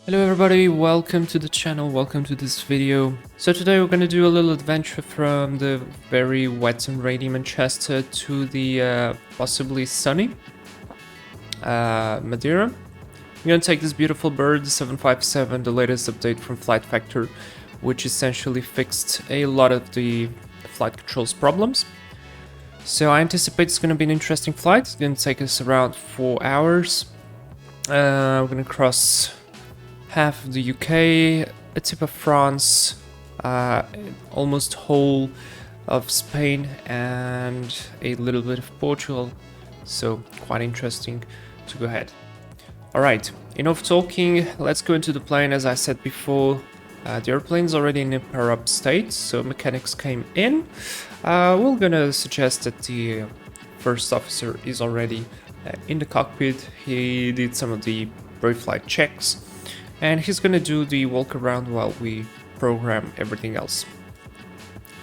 Hello everybody, welcome to the channel, welcome to this video. So today we're going to do a little adventure from the very wet and rainy Manchester to the possibly sunny Madeira. I'm going to take this beautiful bird, the 757, the latest update from flightfactor, which essentially fixed a lot of the flight controls problems. So I anticipate it's going to be an interesting flight. It's going to take us around 4 hours. We're going to cross half of the UK, a tip of France, almost whole of Spain, and a little bit of Portugal. So quite interesting to go ahead. Alright, enough talking, let's go into the plane. As I said before, the airplane's already in a power-up state, so mechanics came in. We're gonna suggest that the first officer is already in the cockpit. He did some of the pre-flight checks, and he's gonna do the walk around while we program everything else.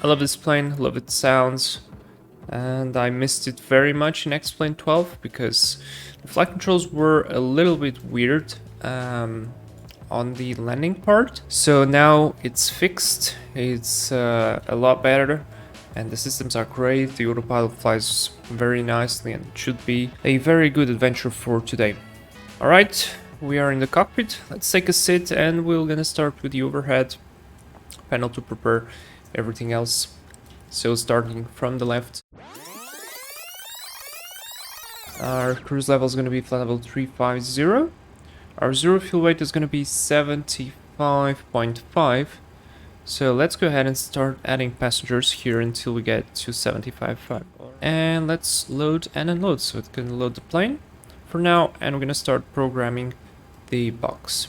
I love this plane, love its sounds, and I missed it very much in X-Plane 12 because the flight controls were a little bit weird on the landing part. So now it's fixed, it's a lot better, and the systems are great. The autopilot flies very nicely and it should be a very good adventure for today. Alright, we are in the cockpit. Let's take a sit and we're gonna start with the overhead panel to prepare everything else. So starting from the left, our cruise level is going to be flight level 350. Our zero fuel weight is going to be 75.5. So let's go ahead and start adding passengers here until we get to 75.5. And let's load and unload. So it's going to load the plane for now, and we're going to start programming the box.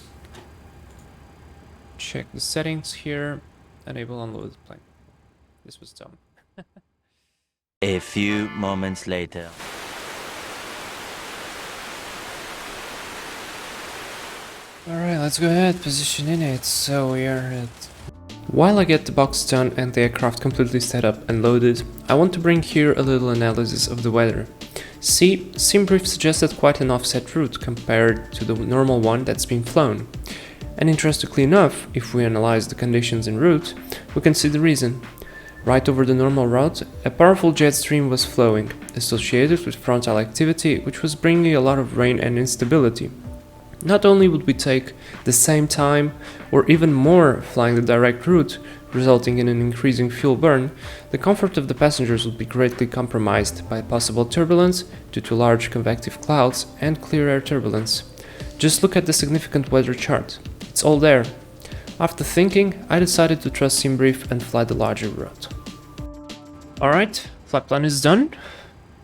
Check the settings here. Enable unload the plane. This was dumb. A few moments later. Alright, let's go ahead, position in it. So we are at... While I get the box done and the aircraft completely set up and loaded, I want to bring here a little analysis of the weather. See, SimBrief suggested quite an offset route compared to the normal one that's been flown. And interestingly enough, if we analyze the conditions en route, we can see the reason. Right over the normal route, a powerful jet stream was flowing, associated with frontal activity, which was bringing a lot of rain and instability. Not only would we take the same time, or even more, flying the direct route, resulting in an increasing fuel burn, the comfort of the passengers would be greatly compromised by possible turbulence due to large convective clouds and clear air turbulence. Just look at the significant weather chart. It's all there. After thinking, I decided to trust SimBrief and fly the larger route. Alright, flight plan is done.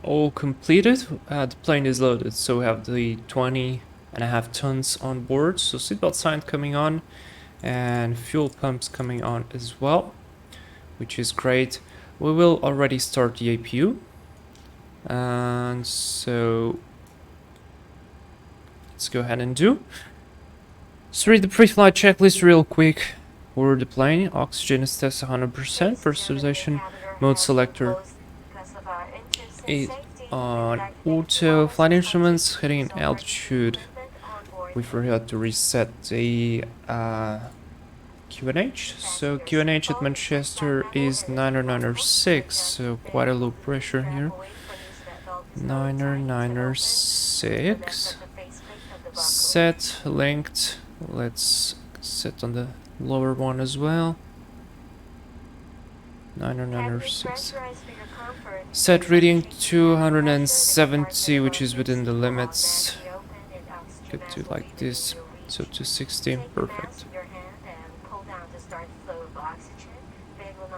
All completed. The plane is loaded, so we have the 20.5 tons on board. So seatbelt sign coming on and fuel pumps coming on as well, which is great. We will already start the APU. And so let's go ahead and do. So read the pre-flight checklist real quick. Board the plane, oxygen is tested 100%, pressurization mode selector is on auto, flight instruments heading in altitude. We forgot to reset the QNH, so QNH at Manchester is 906, so quite a low pressure here. 906, set, linked. Let's set on the lower one as well. 906. Set reading 270, which is within the limits. Get to like this, so 260, perfect.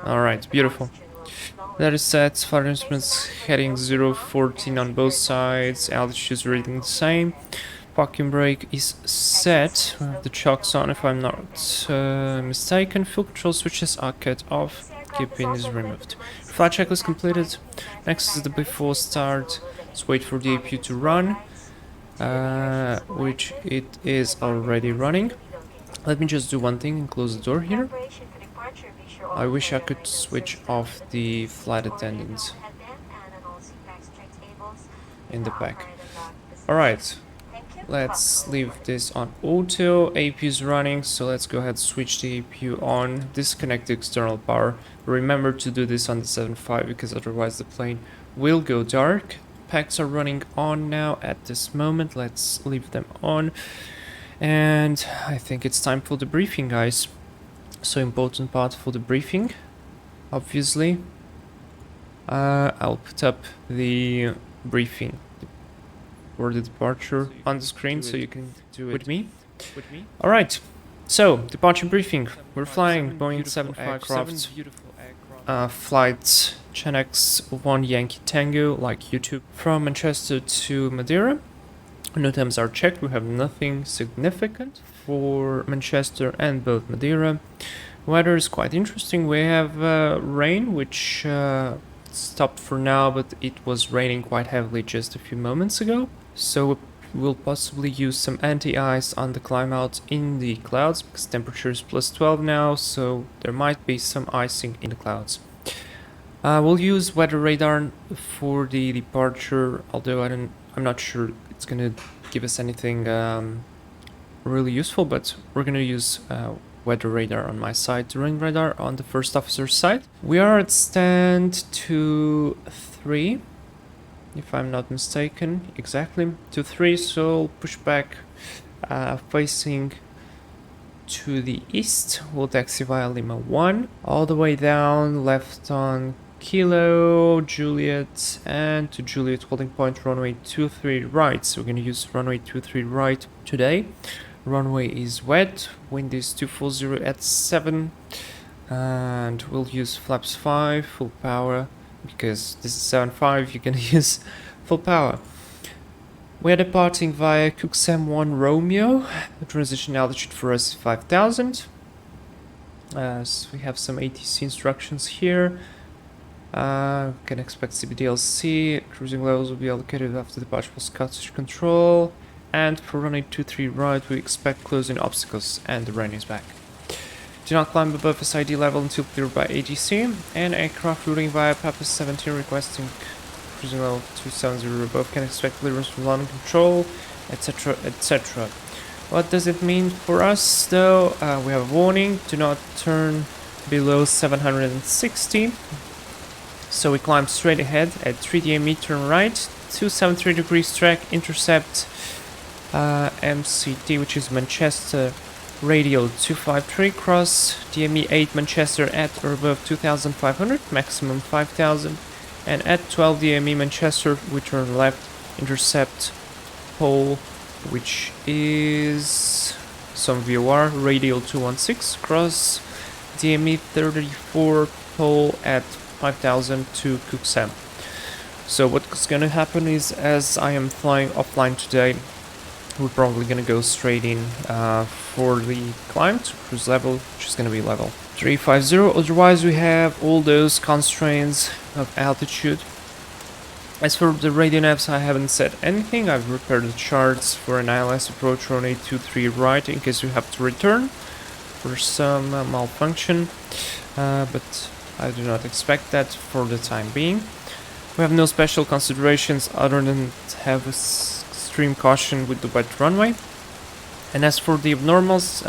Alright, beautiful. That is set. Flight instruments heading 014 on both sides. Altitude is reading the same. Parking brake is set. We have the chocks on if I'm not mistaken. Fuel control switches are cut off. Key pin is removed. Flight checklist completed. Next is the before start. Let's wait for the APU to run, which it is already running. Let me just do one thing and close the door here. I wish I could switch off the flight attendants in the back. Alright, Let's leave this on auto. APU is running, so let's go ahead, switch the APU on, disconnect the external power. Remember to do this on the 7.5 because otherwise the plane will go dark. Packs are running on now at this moment. Let's leave them on. And I think it's time for the briefing, guys. So important part for the briefing, obviously. I'll put up the briefing for the departure on the screen so you can do it with me. Alright, so departure briefing. We're flying Boeing 757 flight Chennx 1 Yankee Tango, like YouTube, from Manchester to Madeira. No times are checked, we have nothing significant for Manchester and both Madeira. Weather is quite interesting. We have rain, which stopped for now, but it was raining quite heavily just a few moments ago. So we'll possibly use some anti-ice on the climb out in the clouds because temperature is plus 12 now, so there might be some icing in the clouds. We'll use weather radar for the departure, although I'm not sure it's gonna give us anything really useful, but we're gonna use weather radar on my side, terrain radar on the first officer's side. We are at stand 2-3, if I'm not mistaken, exactly 2-3, so push back facing to the east. We'll taxi via Lima 1, all the way down, left on Kilo, Juliet, and to Juliet holding point runway 23 right. So we're going to use runway 23 right today. Runway is wet, wind is 240 at 7, and we'll use flaps 5, full power, because this is 7.5, you can use full power. We are departing via Cuxem 1 Romeo. The transition altitude for us is 5,000. So we have some ATC instructions here. Can expect CBDLC. Cruising levels will be allocated after departure for Scottish control. And for runway 23 right, we expect closing obstacles, and the rain is back. Do not climb above SID level until cleared by ATC. And aircraft routing via Papa 17 requesting cruising level 270 above can expect clearance from landing control, etc, etc. What does it mean for us though? We have a warning, do not turn below 760. So we climb straight ahead at 3 DME, turn right, 273 degrees track, intercept MCT, which is Manchester radial 253, cross DME 8 Manchester at or above 2500, maximum 5000, and at 12 DME Manchester we turn left, intercept pole, which is some VOR, radial 216, cross DME 34 pole at 5000 to Cuxem. So what's gonna happen is, as I am flying offline today, we're probably gonna go straight in for the climb to cruise level, which is gonna be level 350. Otherwise we have all those constraints of altitude. As for the radio navs, I haven't said anything. I've prepared the charts for an ILS approach runway 23 right in case we have to return for some malfunction, but I do not expect that for the time being. We have no special considerations other than to have extreme caution with the wet runway. And as for the abnormals,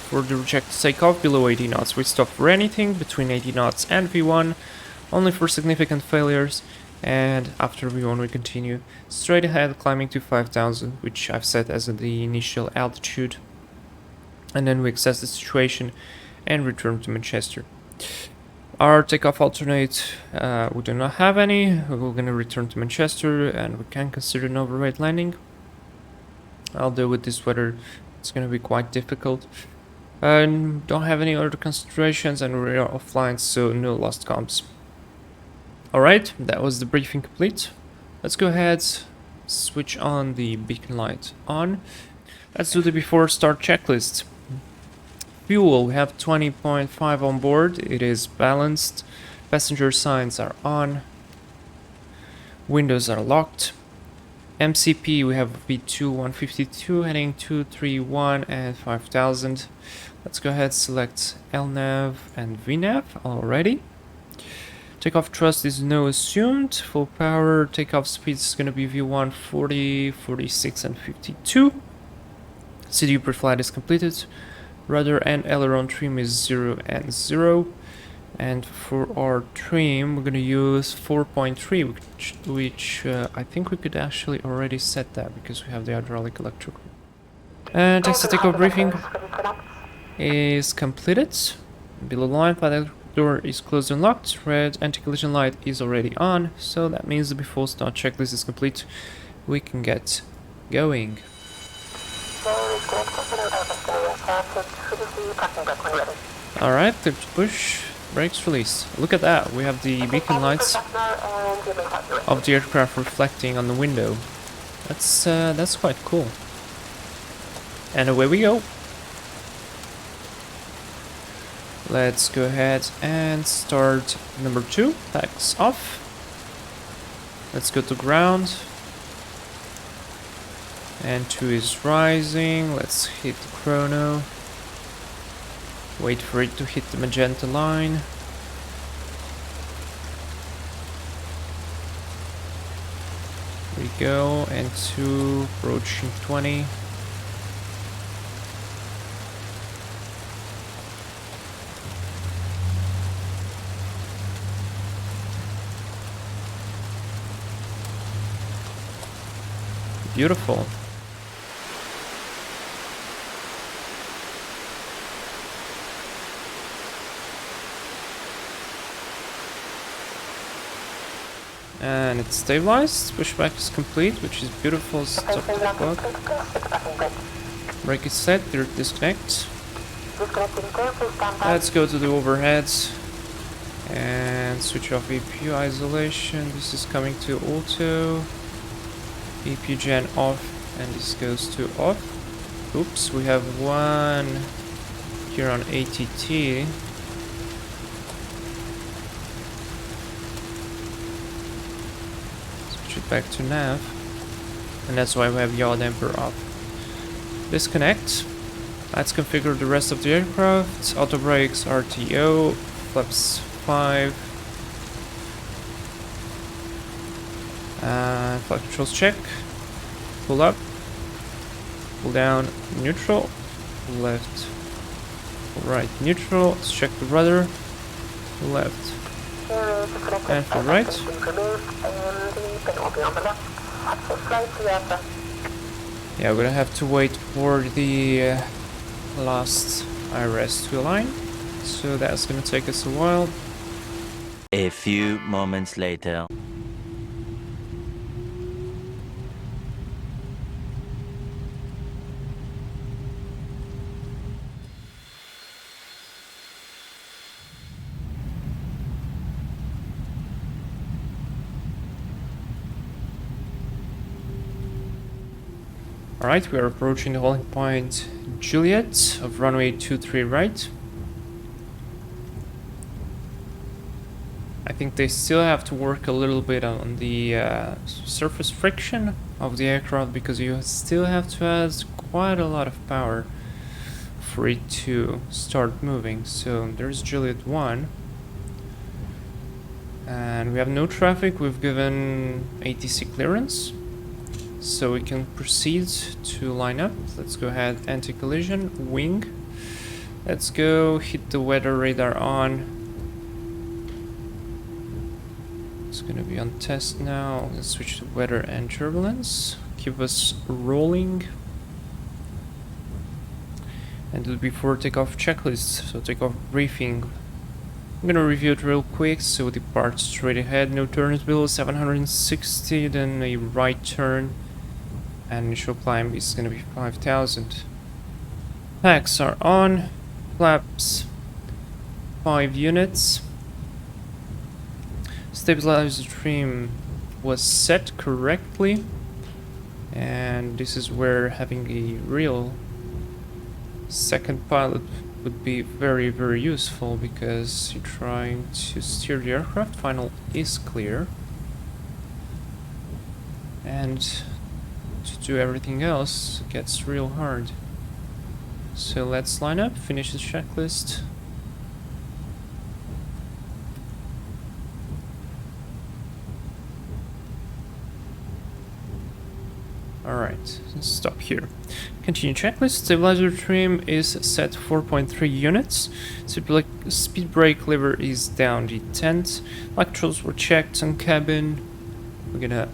for the rejected takeoff below 80 knots, we stop for anything between 80 knots and V1, only for significant failures, and after V1 we continue straight ahead, climbing to 5000, which I've set as the initial altitude, and then we assess the situation and return to Manchester. Our takeoff alternate, we do not have any. We're going to return to Manchester and we can consider an overweight landing. Although with this weather it's going to be quite difficult. And don't have any other considerations, and we are offline, so no lost comms. Alright, that was the briefing complete. Let's go ahead, switch on the beacon light on. Let's do the before start checklist. Fuel, we have 20.5 on board, it is balanced. Passenger signs are on. Windows are locked. MCP, we have V2 152 heading 231 and 5000. Let's go ahead, select LNAV and VNAV already. Takeoff thrust is no assumed. Full power. Takeoff speed is going to be V1 40, 46 and 52. CDU pre-flight is completed. Rudder and aileron trim is 0 and 0. And for our trim, we're going to use 4.3, which I think we could actually already set that because we have the hydraulic electrical. And taxi takeoff briefing is completed. Below the line, flight door is closed and locked. Red anti-collision light is already on, so that means the before start checklist is complete. We can get going. Alright, clip to push, brakes release. Look at that, we have the beacon lights of the aircraft reflecting on the window. That's quite cool. And away we go. Let's go ahead and start number 2. Tax off. Let's go to ground. And 2 is rising. Let's hit the chrono. Wait for it to hit the magenta line. There we go. And 2 approaching 20. Beautiful. And it's stabilized. Pushback is complete, which is beautiful. Stop the clock. Brake is set. Disconnect. Let's go to the overheads and switch off EPU isolation. This is coming to auto. EPU gen off, and this goes to off. Oops, we have one here on ATT. Switch it back to nav, and that's why we have yaw damper off. Disconnect. Let's configure the rest of the aircraft. Auto brakes, RTO, flaps 5. Flight controls check. Pull up. Pull down. Neutral. Left. Right. Neutral. Let's check the rudder. Left. And for right. Yeah, we're gonna have to wait for the last IRS to align. So that's gonna take us a while. A few moments later. Alright, we are approaching the holding point Juliet of runway 23 right. I think they still have to work a little bit on the surface friction of the aircraft because you still have to add quite a lot of power for it to start moving. So there's Juliet 1. And we have no traffic, we've given ATC clearance. So we can proceed to line up. Let's go ahead, anti-collision, wing. Let's go, hit the weather radar on. It's gonna be on test now. Let's switch to weather and turbulence. Keep us rolling. And do the before takeoff checklist, so takeoff briefing. I'm gonna review it real quick. So depart straight ahead, no turns below 760, then a right turn. And initial climb is going to be 5,000. Packs are on. Flaps 5 units. Stabilizer trim was set correctly. And this is where having a real second pilot would be very, very useful because you're trying to steer the aircraft. Final is clear. And to do everything else gets real hard. So let's line up, finish the checklist. Alright, stop here. Continue checklist. Stabilizer trim is set 4.3 units. Speed brake lever is down D10. Electrodes were checked on cabin. We're gonna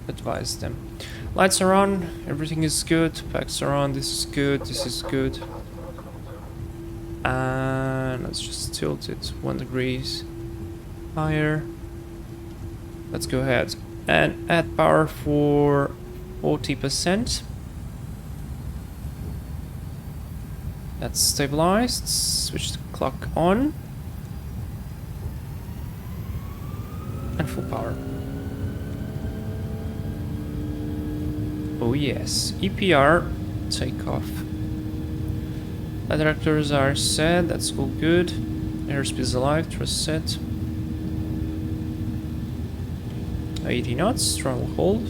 advise them. Lights are on, everything is good. Packs are on, this is good, this is good. And let's just tilt it 1 degree higher. Let's go ahead and add power for 40%. That's stabilized. Switch the clock on. And full power. Oh yes, EPR, takeoff. Flight directors are set, that's all good. Airspeed is alive, thrust set. 80 knots, throttle hold.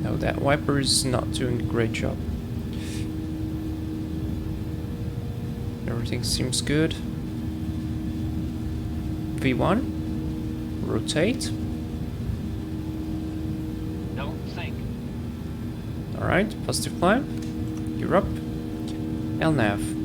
No, that wiper is not doing a great job. Everything seems good. V1, rotate. Don't sink. Alright, positive climb. You're up. LNAV.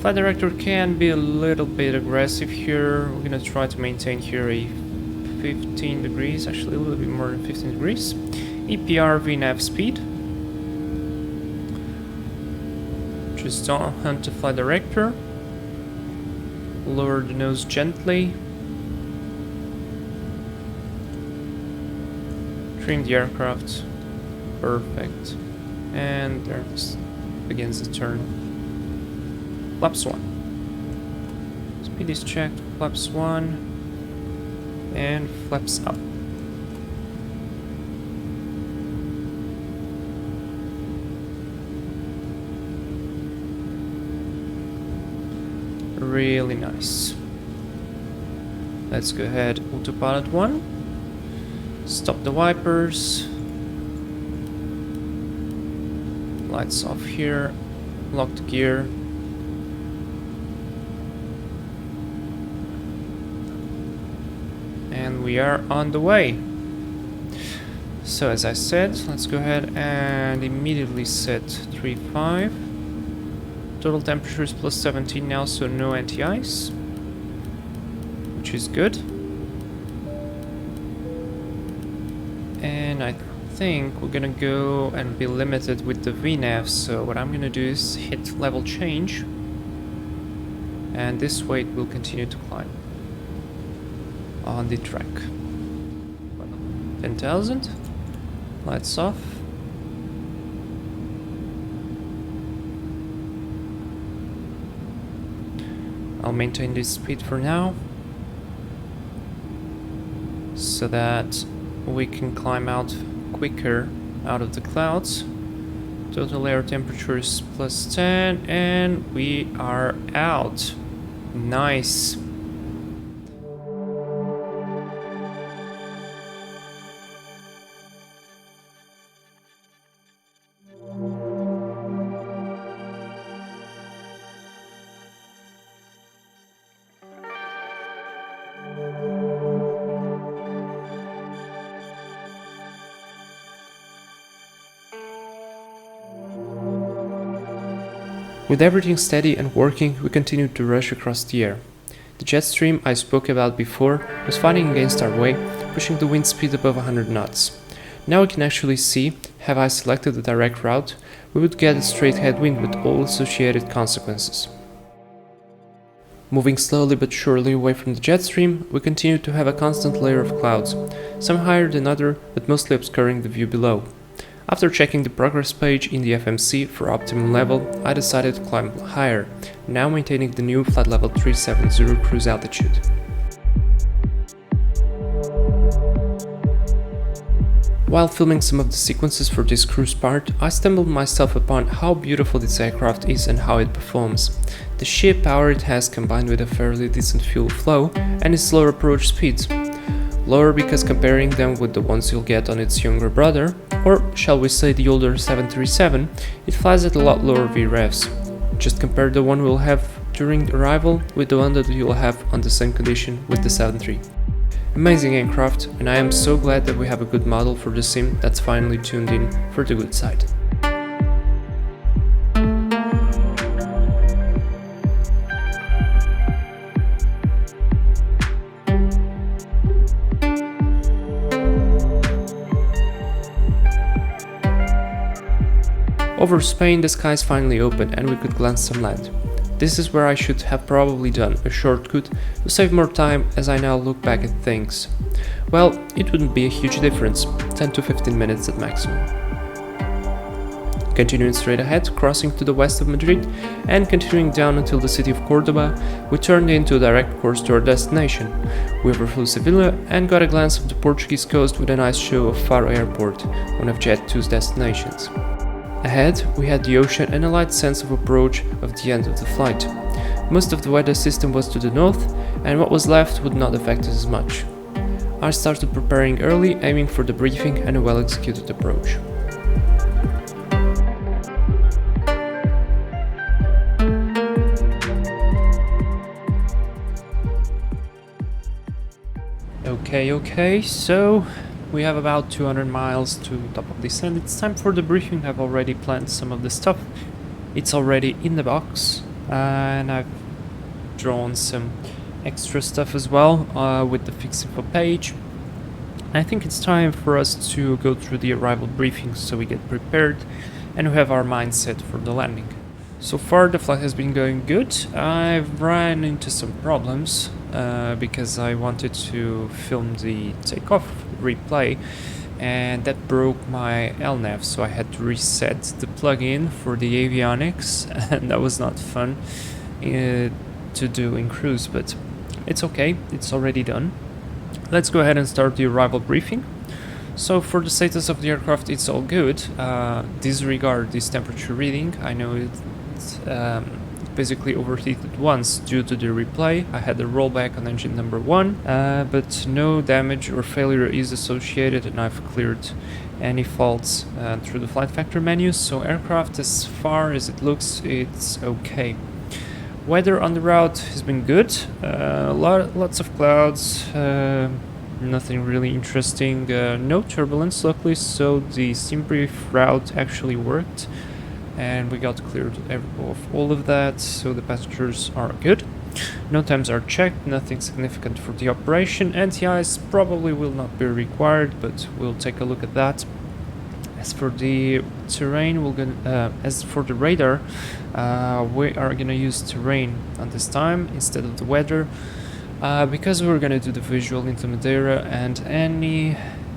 Flight director can be a little bit aggressive here. We're gonna try to maintain here a 15 degrees, actually a little bit more than 15 degrees. EPR VNAV speed. Just don't hunt the flight director. Lower the nose gently. Trim the aircraft. Perfect. And there it begins the turn. Flaps 1. Speed is checked. Flaps 1. And flaps up. Really nice. Let's go ahead, autopilot 1. Stop the wipers. Lights off here. Lock the gear. And we are on the way. So as I said, let's go ahead and immediately set 3.5. Total temperature is plus 17 now, so no anti-ice, which is good. And I think we're gonna go and be limited with the VNAV, so what I'm gonna do is hit level change, and this way it will continue to climb on the track. 10,000, lights off. I'll maintain this speed for now, so that we can climb out quicker out of the clouds. Total air temperature is plus 10, and we are out. Nice. With everything steady and working, we continued to rush across the air. The jet stream I spoke about before was fighting against our way, pushing the wind speed above 100 knots. Now we can actually see, have I selected the direct route, we would get a straight headwind with all associated consequences. Moving slowly but surely away from the jet stream, we continued to have a constant layer of clouds, some higher than other, but mostly obscuring the view below. After checking the progress page in the FMC for optimum level, I decided to climb higher, now maintaining the new flight level 370 cruise altitude. While filming some of the sequences for this cruise part, I stumbled myself upon how beautiful this aircraft is and how it performs. The sheer power it has combined with a fairly decent fuel flow and its slower approach speeds. Lower because comparing them with the ones you'll get on its younger brother, or shall we say the older 737, it flies at a lot lower VREVs. Just compare the one we'll have during arrival with the one that you'll have on the same condition with the 73. Amazing aircraft, and I am so glad that we have a good model for the sim that's finally tuned in for the good side. Over Spain, the skies finally opened and we could glance some land. This is where I should have probably done a shortcut to save more time as I now look back at things. Well, it wouldn't be a huge difference, 10 to 15 minutes at maximum. Continuing straight ahead, crossing to the west of Madrid and continuing down until the city of Cordoba, we turned into a direct course to our destination. We overflew Sevilla and got a glance of the Portuguese coast with a nice show of Faro Airport, one of Jet2's destinations. Ahead, we had the ocean and a light sense of approach of the end of the flight. Most of the weather system was to the north, and what was left would not affect us as much. I started preparing early, aiming for the briefing and a well-executed approach. Okay, so we have about 200 miles to top of this and it's time for the briefing. I've already planned some of the stuff. It's already in the box and I've drawn some extra stuff as well with the fix info page. I think it's time for us to go through the arrival briefing so we get prepared and we have our mindset for the landing. So far the flight has been going good. I've ran into some problems because I wanted to film the takeoff replay and that broke my LNAV, so I had to reset the plugin for the avionics and that was not fun to do in cruise, but it's okay, it's already done. Let's go ahead and start the arrival briefing. So for the status of the aircraft, it's all good. Disregard this temperature reading. I know it's basically overheated once due to the replay. I had a rollback on engine number 1, but no damage or failure is associated and I've cleared any faults through the flightfactor menu, so aircraft as far as it looks, it's okay. Weather on the route has been good, lots of clouds, nothing really interesting, no turbulence luckily, so the sim brief route actually worked. And we got cleared of all of that, so the passengers are good. No times are checked, nothing significant for the operation. Anti-ice probably will not be required, but we'll take a look at that. As for the terrain, as for the radar, we are gonna use terrain on this time instead of the weather, because we're gonna do the visual into Madeira, and any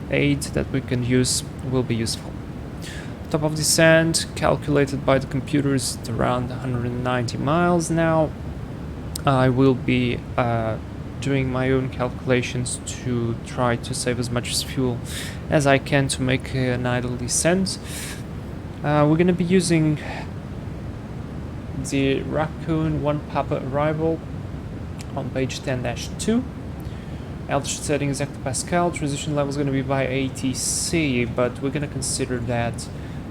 aid that we can use will be useful. Top of descent calculated by the computer is around 190 miles now. I will be doing my own calculations to try to save as much fuel as I can to make an idle descent. We're going to be using the Raccoon 1 Papa arrival on page 10-2. Altitude setting is hectopascal, transition level is going to be by ATC, but we're going to consider that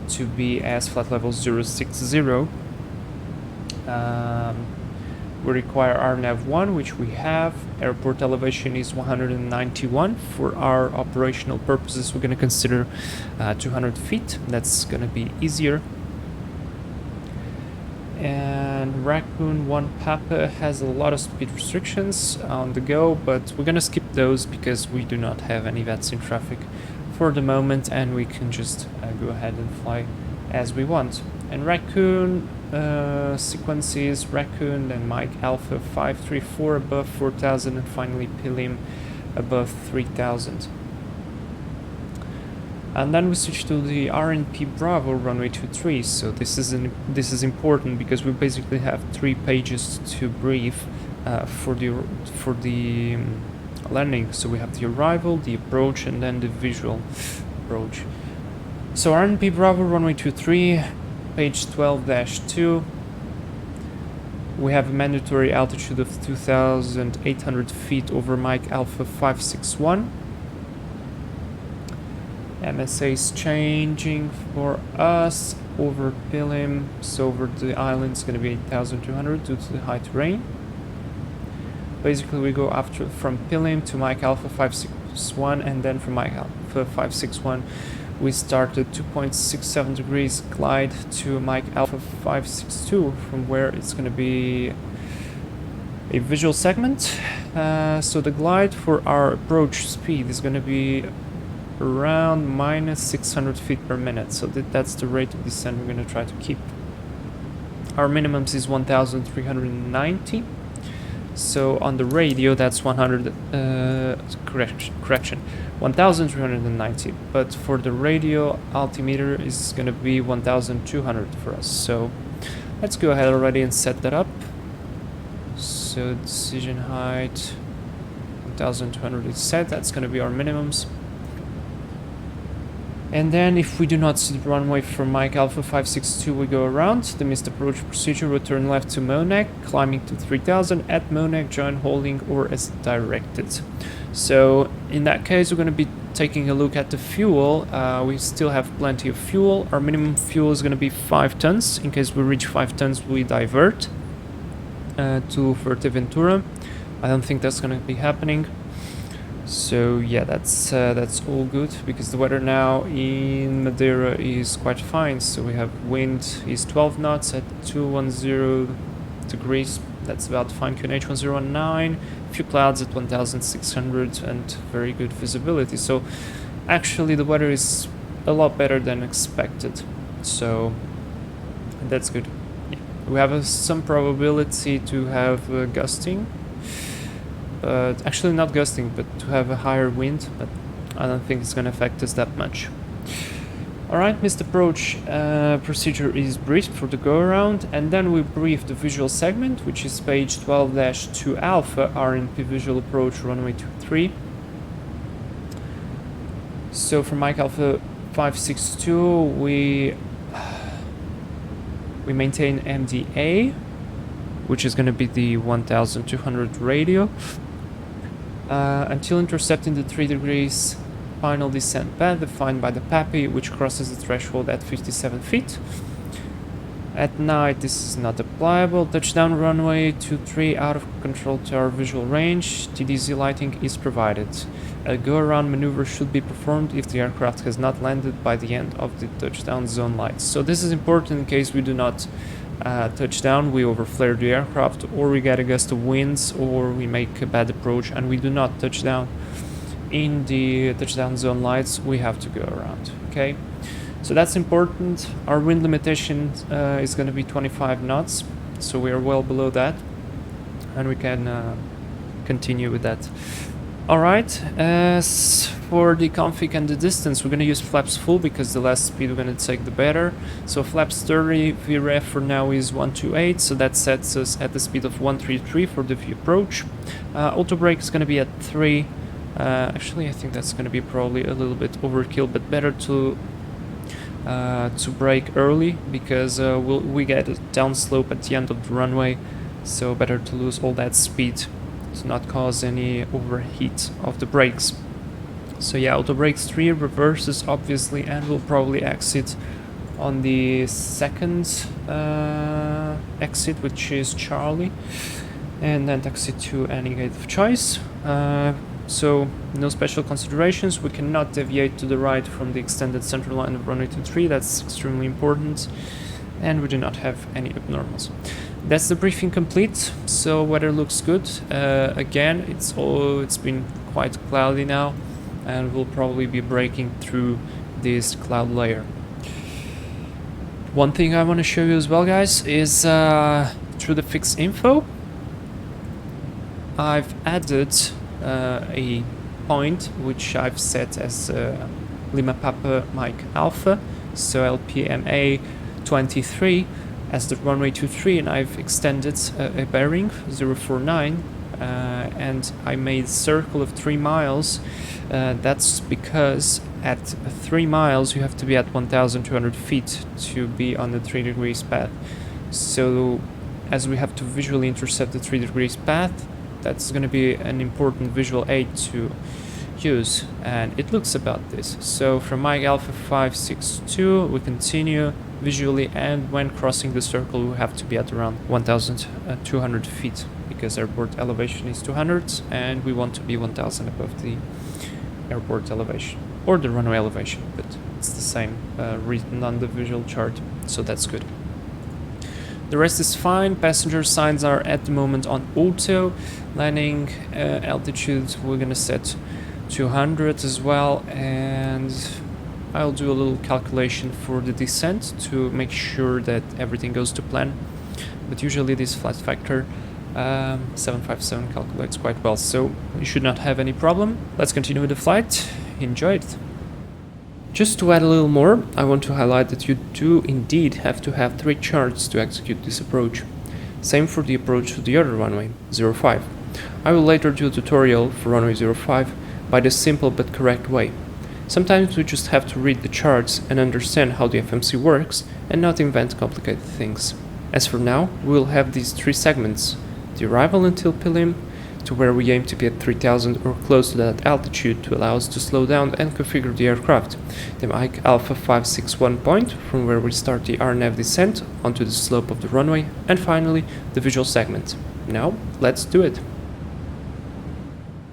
to be as flight level 060. We require RNAV 1, which we have. Airport elevation is 191. For our operational purposes, we're going to consider 200 feet. That's going to be easier. And Raccoon 1 Papa has a lot of speed restrictions on the go, but we're going to skip those because we do not have any VATs in traffic for the moment and we can just go ahead and fly as we want. And Raccoon sequences Raccoon and Mike Alpha 534 above 4000 and finally Pilim above 3000. And then we switch to the RNP Bravo runway 23. So this is important because we basically have 3 pages to brief for the landing. So we have the arrival, the approach, and then the visual approach. So RNP Bravo runway 23, page 12-2. We have a mandatory altitude of 2,800 feet over Mike Alpha 561. MSA is changing for us over Pilim, so over the island it's going to be 8,200 due to the high terrain. Basically we go from Pilim to Mike Alpha 561, and then from Mike Alpha 561 we start at 2.67 degrees glide to Mike Alpha 562, from where it's going to be a visual segment. So the glide for our approach speed is going to be around minus 600 feet per minute, so that's the rate of descent we're going to try to keep. Our minimums is 1,390. So on the radio that's 1,390, but for the radio altimeter is going to be 1,200 for us. So let's go ahead already and set that up. So decision height 1,200 is set, that's going to be our minimums. And then if we do not see the runway from Mike Alpha 562, we go around the missed approach procedure, we turn left to Monac, climbing to 3000 at Monac, join holding or as directed. So in that case we're going to be taking a look at the fuel. We still have plenty of fuel. Our minimum fuel is going to be 5 tons. In case we reach 5 tons we divert to Fuerteventura. I don't think that's going to be happening. So yeah, that's all good, because the weather now in Madeira is quite fine. So we have wind is 12 knots at 210 degrees, that's about fine QNH 1019, few clouds at 1600 and very good visibility. So actually the weather is a lot better than expected, so that's good. Yeah. We have some probability to have gusting, but actually not gusting, but to have a higher wind, but I don't think it's going to affect us that much. Alright, missed approach procedure is briefed for the go-around, and then we brief the visual segment, which is page 12-2 Alpha, RNP visual approach runway 23. So for Mike Alpha 562 we maintain MDA, which is going to be the 1200 radio, until intercepting the 3 degrees final descent path defined by the PAPI, which crosses the threshold at 57 feet. At night this is not applicable. Touchdown runway 23 out of control tower visual range. TDZ lighting is provided. A go-around maneuver should be performed if the aircraft has not landed by the end of the touchdown zone lights. So this is important in case we do not touchdown, we overflare the aircraft, or we get a gust of winds, or we make a bad approach and we do not touch down in the touchdown zone lights, we have to go around. Okay, so that's important. Our wind limitation is going to be 25 knots, so we are well below that, and we can continue with that. Alright, as for the config and the distance, we're going to use flaps full because the less speed we're going to take the better. So flaps 30, VREF for now is 128, so that sets us at the speed of 133 for the approach. Auto brake is going to be at 3. Actually I think that's going to be probably a little bit overkill, but better to brake early, because we get a downslope at the end of the runway, so better to lose all that speed to not cause any overheat of the brakes. So yeah, auto brakes 3, reverses obviously, and we'll probably exit on the second exit, which is Charlie, and then taxi to any gate of choice. So no special considerations. We cannot deviate to the right from the extended central line of runway 23, that's extremely important, and we do not have any abnormals. That's the briefing complete. So weather looks good. Again, it's been quite cloudy now, and we'll probably be breaking through this cloud layer. One thing I want to show you as well, guys, is through the fix info, I've added a point which I've set as Lima Papa Mike Alpha, so LPMA 23 as the runway 23, and I've extended a bearing 049, and I made a circle of 3 miles. That's because at 3 miles you have to be at 1200 feet to be on the 3 degrees path. So as we have to visually intercept the 3 degrees path. That's going to be an important visual aid to use, and it looks about this. So from Mike Alpha 562 we continue visually, and when crossing the circle we have to be at around 1200 feet, because airport elevation is 200 and we want to be 1000 above the airport elevation, or the runway elevation, but it's the same written on the visual chart, so that's good. The rest is fine. Passenger signs are at the moment on auto. Landing altitude we're gonna set 200 as well, and I'll do a little calculation for the descent to make sure that everything goes to plan. But usually this flight factor 757 calculates quite well, so you should not have any problem. Let's continue with the flight. Enjoy it. Just to add a little more, I want to highlight that you do indeed have to have 3 charts to execute this approach. Same for the approach to the other runway, 05. I will later do a tutorial for runway 05 by the simple but correct way. Sometimes we just have to read the charts and understand how the FMC works and not invent complicated things. As for now, we will have these 3 segments: the arrival until Pilim, to where we aim to be at 3000 or close to that altitude to allow us to slow down and configure the aircraft, the Mike Alpha 561 point, from where we start the RNAV descent onto the slope of the runway, and finally the visual segment. Now, let's do it.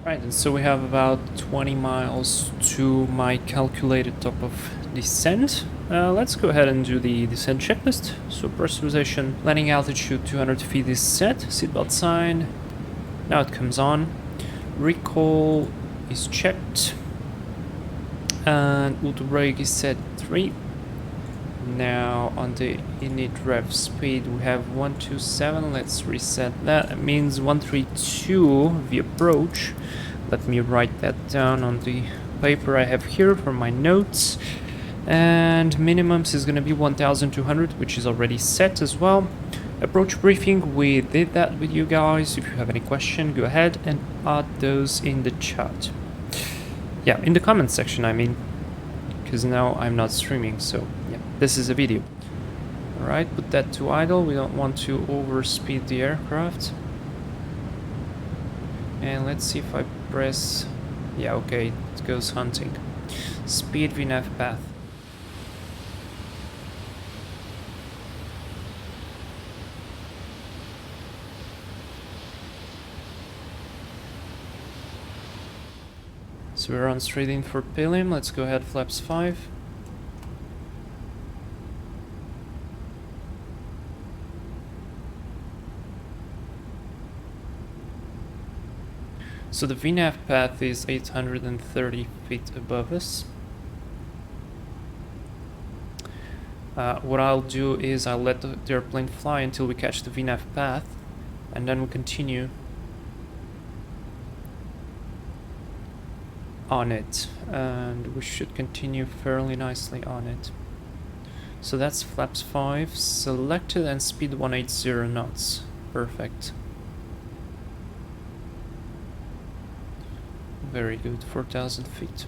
Right, and so we have about 20 miles to my calculated top of descent. Let's go ahead and do the descent checklist. So pressurization, landing altitude 200 feet is set, seatbelt sign. Now it comes on. Recall is checked. And auto brake is set 3. Now on the init rev speed we have 127. Let's reset that. It means 132 the approach. Let me write that down on the paper I have here for my notes. And minimums is going to be 1200, which is already set as well. Approach briefing, we did that with you guys. If you have any question, go ahead and add those in the chat. Yeah, in the comment section, I mean, because now I'm not streaming, so yeah, this is a video. Alright, put that to idle. We don't want to overspeed the aircraft. And let's see if I press... yeah, okay, it goes hunting. Speed VNAV path. So we're on straight in for Pilim. Let's go ahead, flaps 5. So the VNAV path is 830 feet above us. What I'll do is I'll let the airplane fly until we catch the VNAV path, and then we'll continue on it, and we should continue fairly nicely on it. So that's flaps 5 selected and speed 180 knots. Perfect. Very good, 4,000 feet.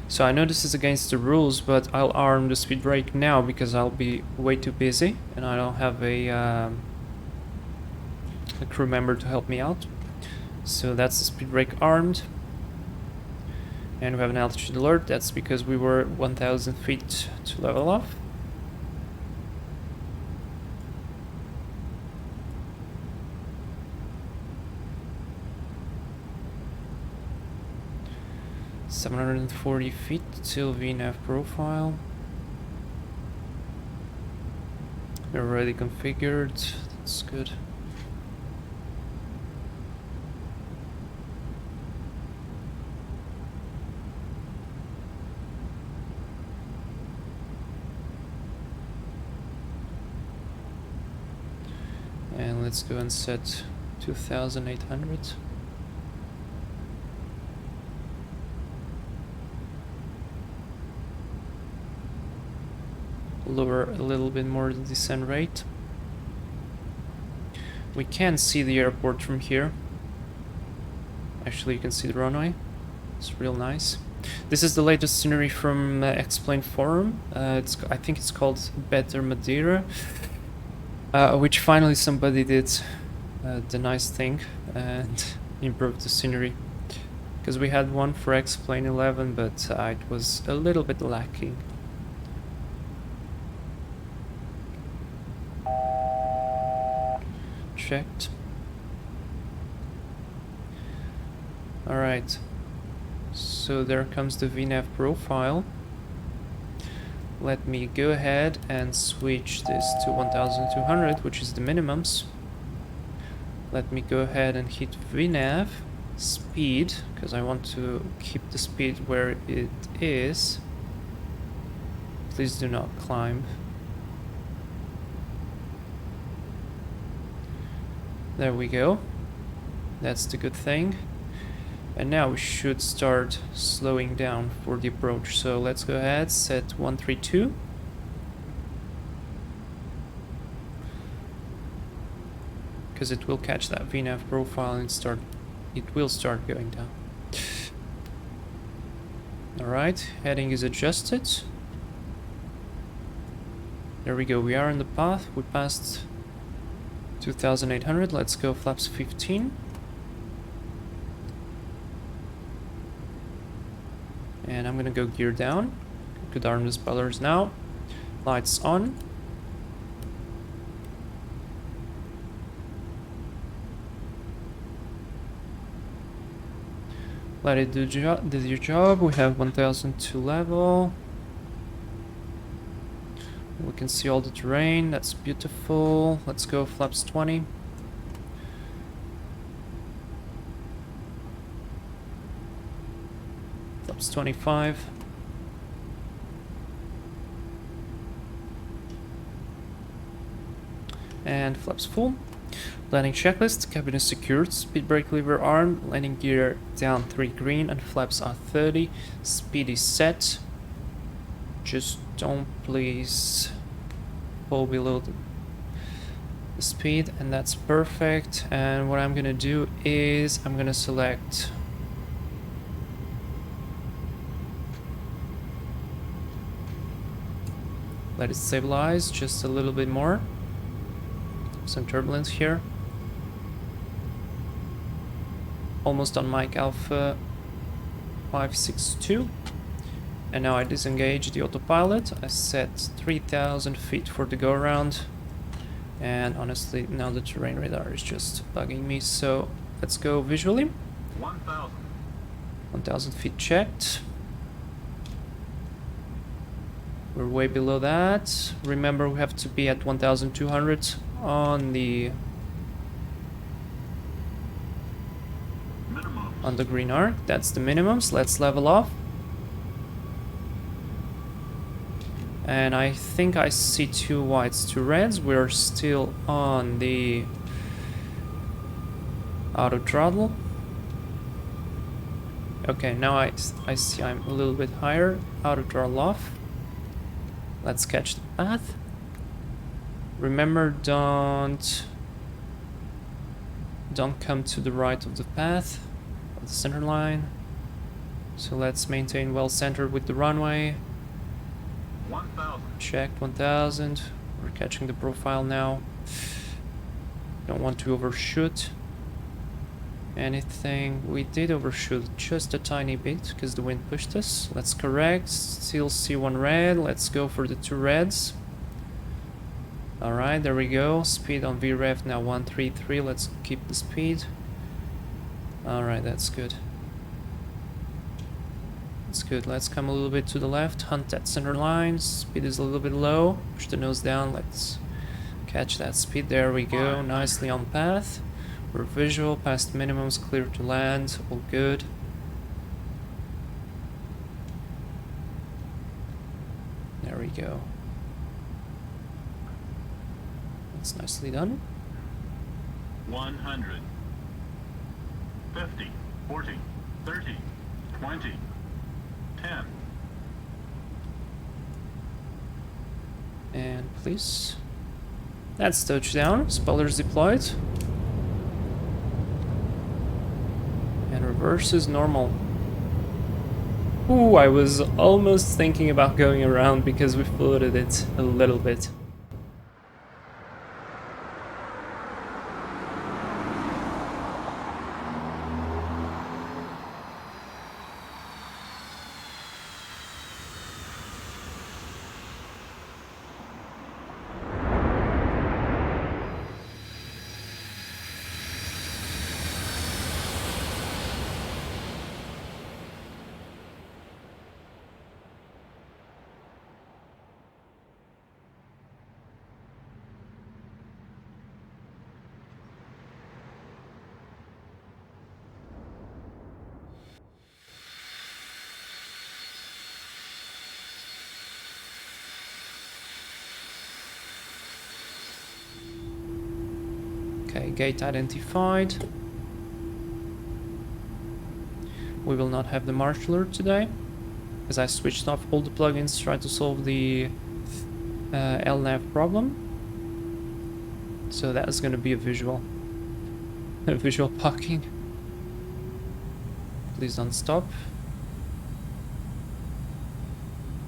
So I know this is against the rules, but I'll arm the speed brake now because I'll be way too busy and I don't have a crew member to help me out. So that's the speed brake armed. And we have an altitude alert. That's because we were 1,000 feet to level off. $740 feet till VNAV profile. We're already configured. That's good. And let's go and set 2,800. Lower a little bit more the descent rate. We can see the airport from here. Actually, you can see the runway. It's real nice. This is the latest scenery from Explain Forum. I think it's called Better Madeira, which finally somebody did the nice thing and improved the scenery. Because we had one for Explain 11, but it was a little bit lacking. Checked. Alright, so there comes the VNAV profile. Let me go ahead and switch this to 1200, which is the minimums. Let me go ahead and hit VNAV speed, because I want to keep the speed where it is. Please do not climb. There we go. That's the good thing. And now we should start slowing down for the approach. So let's go ahead, set 132. Because it will catch that VNAV profile and it will start going down. Alright, heading is adjusted. There we go, we are in the path. We passed 2800. Let's go flaps 15. And I'm gonna go gear down. Could arm the spoilers now. Lights on. Let it do your job. We have 1002 level. We can see all the terrain. That's beautiful. Let's go flaps 20. Flaps 25. And flaps full. Landing checklist, cabin is secured, speed brake lever armed, landing gear down 3 green and flaps are 30, speed is set. Just don't please fall below the speed, and that's perfect. And what I'm gonna do is I'm gonna select let it stabilize just a little bit more. Some turbulence here. Almost on Mike Alpha 562. And now I disengage the autopilot. I set 3000 feet for the go around. And honestly, now the terrain radar is just bugging me. So let's go visually. 1000 feet checked. We're way below that. Remember, we have to be at 1200 on the green arc. That's the minimums. Let's level off. And I think I see 2 whites, 2 reds. We're still on the auto throttle. Okay, now I see I'm a little bit higher. Auto throttle off. Let's catch the path. Remember, don't come to the right of the path, of the center line. So let's maintain well centered with the runway. 1000. Checked 1000. We're catching the profile now. Don't want to overshoot anything. We did overshoot just a tiny bit because the wind pushed us. Let's correct. Still see 1 red. Let's go for the 2 reds. Alright, there we go. Speed on VREF now 133. Let's keep the speed. Alright, that's good. That's good. Let's come a little bit to the left. Hunt that center line. Speed is a little bit low. Push the nose down. Let's catch that speed. There we go. Nicely on path. We're visual. Past minimums. Clear to land. All good. There we go. That's nicely done. 100. 50. 40. 30. 20. 10. And please. That's touchdown. Spoilers deployed. And reverse is normal. Ooh, I was almost thinking about going around because we floated it a little bit. Okay, gate identified. We will not have the marshaller today, as I switched off all the plugins to try to solve the LNAV problem. So that is going to be a visual. A visual parking. Please don't stop.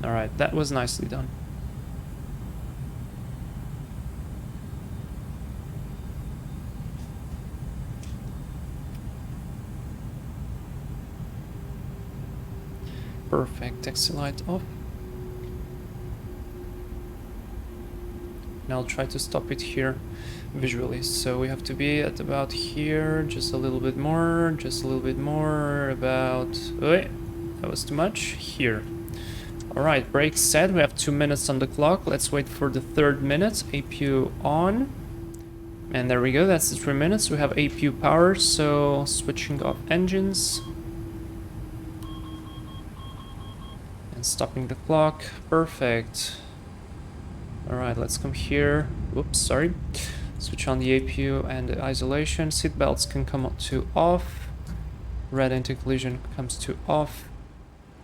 Alright, that was nicely done. Perfect, taxi light off. And I'll try to stop it here visually. So we have to be at about here, just a little bit more, just a little bit more, about... Wait, that was too much. Here. Alright, brakes set. We have 2 minutes on the clock. Let's wait for the 3rd minute. APU on. And there we go, that's the 3 minutes. We have APU power, so switching off engines. And stopping the clock. Perfect. Alright, let's come here. Whoops, sorry. Switch on the APU and the isolation. Seatbelts can come up to off. Red anti-collision comes to off.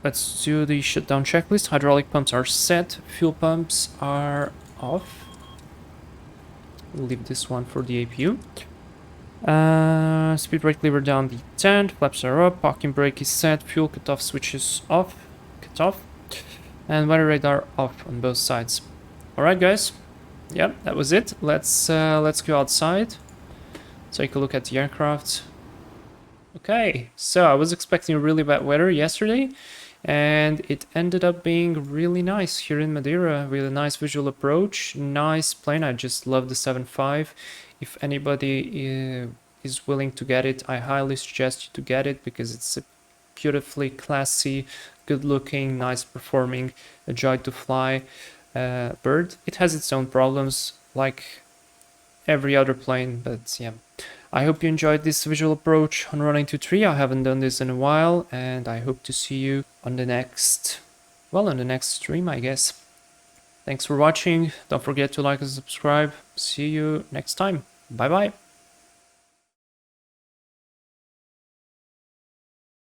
Let's do the shutdown checklist. Hydraulic pumps are set. Fuel pumps are off. We'll leave this one for the APU. Speed brake lever down the tent. Flaps are up. Parking brake is set. Fuel cutoff switches off. Cut off. And weather radar off on both sides. Alright guys, yeah, that was it. Let's go outside, take a look at the aircraft. Okay, so I was expecting really bad weather yesterday, and it ended up being really nice here in Madeira with a nice visual approach. Nice plane, I just love the 7.5. If anybody is willing to get it, I highly suggest you to get it because it's a beautifully classy, good looking, nice performing, a joy to fly bird. It has its own problems like every other plane, but yeah. I hope you enjoyed this visual approach on running to 3. I haven't done this in a while, and I hope to see you on the next, well, on the next stream, I guess. Thanks for watching. Don't forget to like and subscribe. See you next time. Bye bye.